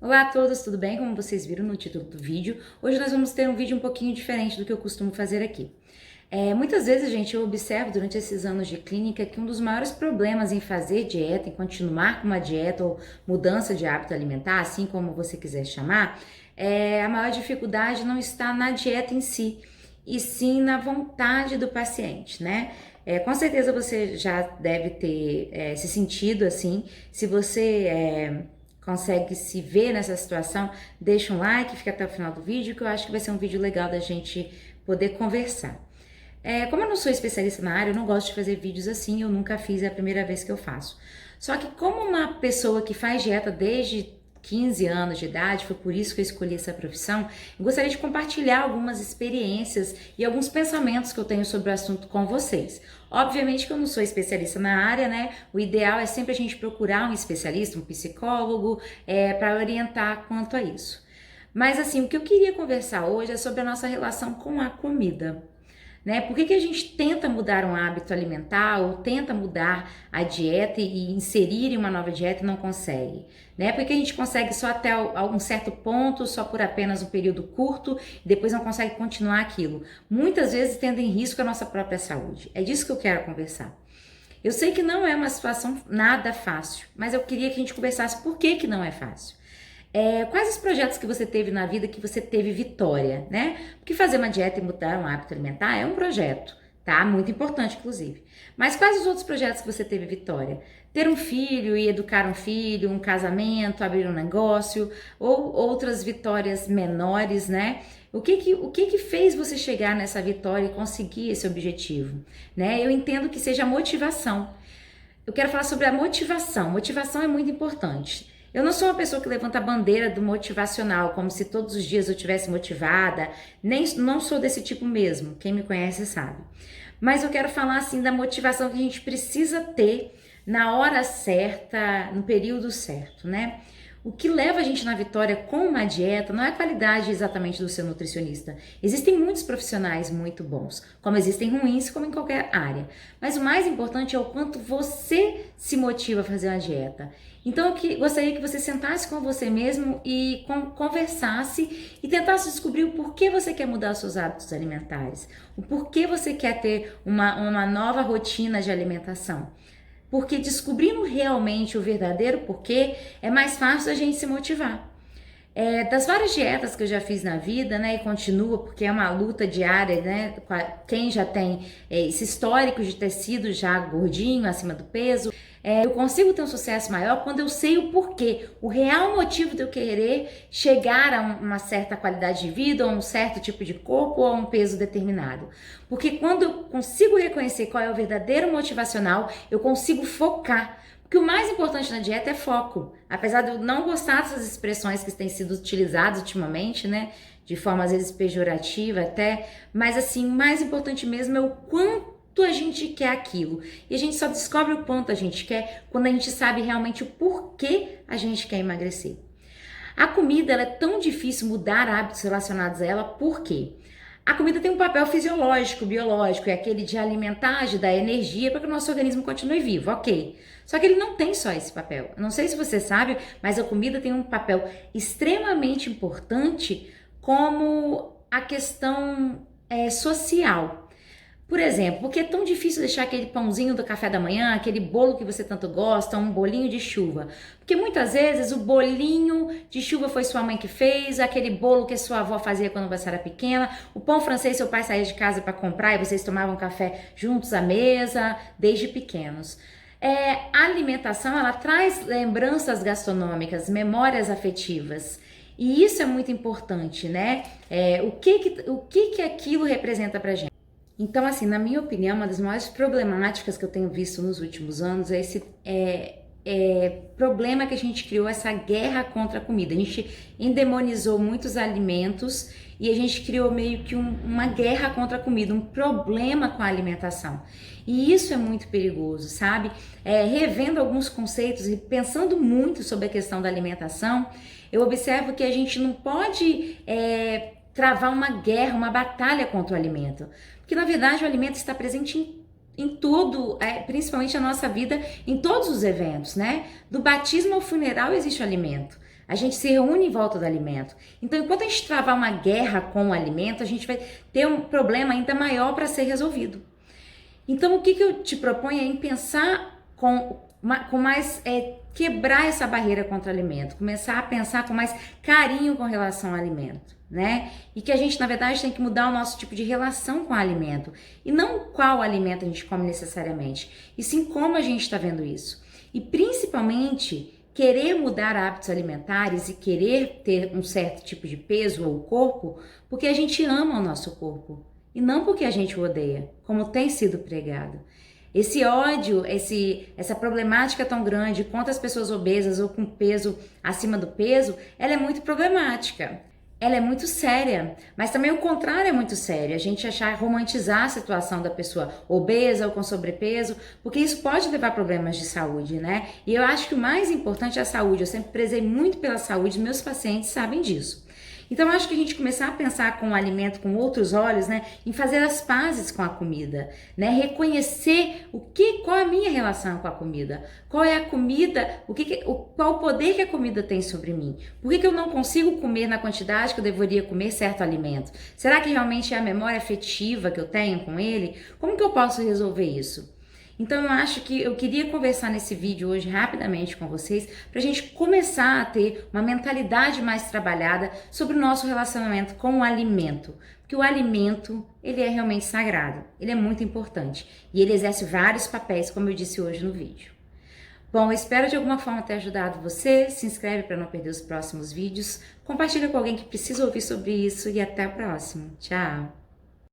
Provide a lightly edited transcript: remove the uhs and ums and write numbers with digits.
Olá a todos, tudo bem? Como vocês viram no título do vídeo, hoje nós vamos ter um vídeo um pouquinho diferente do que eu costumo fazer aqui. Muitas vezes, gente, eu observo durante esses anos de clínica que um dos maiores problemas em fazer dieta, em continuar com uma dieta ou mudança de hábito alimentar, assim como você quiser chamar, a maior dificuldade não está na dieta em si, e sim na vontade do paciente, né? Com certeza você já deve ter se sentido assim. Se você consegue se ver nessa situação, deixa um like, fica até o final do vídeo, que eu acho que vai ser um vídeo legal da gente poder conversar. Como eu não sou especialista na área, eu não gosto de fazer vídeos assim, eu nunca fiz, é a primeira vez que eu faço. Só que como uma pessoa que faz dieta desde 15 anos de idade, foi por isso que eu escolhi essa profissão, eu gostaria de compartilhar algumas experiências e alguns pensamentos que eu tenho sobre o assunto com vocês. Obviamente que eu não sou especialista na área, né? O ideal é sempre a gente procurar um especialista, um psicólogo, para orientar quanto a isso. Mas assim, o que eu queria conversar hoje é sobre a nossa relação com a comida. Né? Por que a gente tenta mudar um hábito alimentar ou tenta mudar a dieta e inserir em uma nova dieta e não consegue? Né? Porque a gente consegue só até um certo ponto, só por apenas um período curto, e depois não consegue continuar aquilo. Muitas vezes tendo em risco a nossa própria saúde. É disso que eu quero conversar. Eu sei que não é uma situação nada fácil, mas eu queria que a gente conversasse por que não é fácil. Quais os projetos que você teve na vida que você teve vitória, né? Porque fazer uma dieta e mudar um hábito alimentar é um projeto, tá? Muito importante, inclusive. Mas quais os outros projetos que você teve vitória? Ter um filho e educar um filho, um casamento, abrir um negócio, ou outras vitórias menores, né? O que fez você chegar nessa vitória e conseguir esse objetivo, né? Eu entendo que seja a motivação. Eu quero falar sobre a motivação. Motivação é muito importante. Eu não sou uma pessoa que levanta a bandeira do motivacional, como se todos os dias eu estivesse motivada, não sou desse tipo mesmo, quem me conhece sabe. Mas eu quero falar assim da motivação que a gente precisa ter na hora certa, no período certo, né? O que leva a gente na vitória com uma dieta não é a qualidade exatamente do seu nutricionista. Existem muitos profissionais muito bons, como existem ruins, como em qualquer área. Mas o mais importante é o quanto você se motiva a fazer uma dieta. Então eu gostaria que você sentasse com você mesmo e conversasse e tentasse descobrir o porquê você quer mudar os seus hábitos alimentares. O porquê você quer ter uma nova rotina de alimentação. Porque descobrindo realmente o verdadeiro porquê, é mais fácil a gente se motivar. Das várias dietas que eu já fiz na vida, né, e continua, porque é uma luta diária, né, quem já tem esse histórico de ter sido já gordinho, acima do peso, eu consigo ter um sucesso maior quando eu sei o porquê, o real motivo de eu querer chegar a uma certa qualidade de vida, ou um certo tipo de corpo, ou a um peso determinado. Porque quando eu consigo reconhecer qual é o verdadeiro motivacional, eu consigo focar. Porque o mais importante na dieta é foco. Apesar de eu não gostar dessas expressões que têm sido utilizadas ultimamente, né? De forma às vezes pejorativa até. Mas assim, o mais importante mesmo é o quanto a gente quer aquilo. E a gente só descobre o quanto a gente quer quando a gente sabe realmente o porquê a gente quer emagrecer. A comida, ela é tão difícil mudar hábitos relacionados a ela, por quê? A comida tem um papel fisiológico, biológico, é aquele de alimentar, de dar energia para que o nosso organismo continue vivo, ok. Só que ele não tem só esse papel. Eu não sei se você sabe, mas a comida tem um papel extremamente importante como a questão social. Por exemplo, porque é tão difícil deixar aquele pãozinho do café da manhã, aquele bolo que você tanto gosta, um bolinho de chuva? Porque muitas vezes o bolinho de chuva foi sua mãe que fez, aquele bolo que sua avó fazia quando você era pequena, o pão francês seu pai saía de casa para comprar e vocês tomavam café juntos à mesa, desde pequenos. A alimentação, ela traz lembranças gastronômicas, memórias afetivas. E isso é muito importante, né? O que aquilo representa pra gente? Então, assim, na minha opinião, uma das maiores problemáticas que eu tenho visto nos últimos anos é esse problema que a gente criou, essa guerra contra a comida. A gente endemonizou muitos alimentos e a gente criou meio que uma guerra contra a comida, um problema com a alimentação. E isso é muito perigoso, sabe? Revendo alguns conceitos e pensando muito sobre a questão da alimentação, eu observo que a gente não pode travar uma guerra, uma batalha contra o alimento. Porque, na verdade, o alimento está presente em tudo, principalmente a nossa vida, em todos os eventos, né? Do batismo ao funeral existe o alimento. A gente se reúne em volta do alimento. Então, enquanto a gente travar uma guerra com o alimento, a gente vai ter um problema ainda maior para ser resolvido. Então, o que eu te proponho é em pensar com mais, quebrar essa barreira contra o alimento, começar a pensar com mais carinho com relação ao alimento, né? E que a gente, na verdade, tem que mudar o nosso tipo de relação com o alimento. E não qual alimento a gente come necessariamente, e sim como a gente está vendo isso. E principalmente, querer mudar hábitos alimentares e querer ter um certo tipo de peso ou corpo, porque a gente ama o nosso corpo. E não porque a gente o odeia, como tem sido pregado. Esse ódio, essa problemática tão grande contra as pessoas obesas ou com peso acima do peso, ela é muito problemática. Ela é muito séria, mas também o contrário é muito sério. A gente romantizar a situação da pessoa obesa ou com sobrepeso, porque isso pode levar a problemas de saúde, né? E eu acho que o mais importante é a saúde. Eu sempre prezei muito pela saúde, meus pacientes sabem disso. Então, eu acho que a gente começar a pensar com o alimento com outros olhos, né, em fazer as pazes com a comida, né, reconhecer qual é a minha relação com a comida, qual é a comida, qual o poder que a comida tem sobre mim, por que eu não consigo comer na quantidade que eu deveria comer certo alimento, será que realmente é a memória afetiva que eu tenho com ele? Como que eu posso resolver isso? Então eu acho que eu queria conversar nesse vídeo hoje rapidamente com vocês para a gente começar a ter uma mentalidade mais trabalhada sobre o nosso relacionamento com o alimento. Porque o alimento, ele é realmente sagrado, ele é muito importante e ele exerce vários papéis, como eu disse hoje no vídeo. Bom, eu espero de alguma forma ter ajudado você, se inscreve para não perder os próximos vídeos, compartilha com alguém que precisa ouvir sobre isso e até o próximo. Tchau!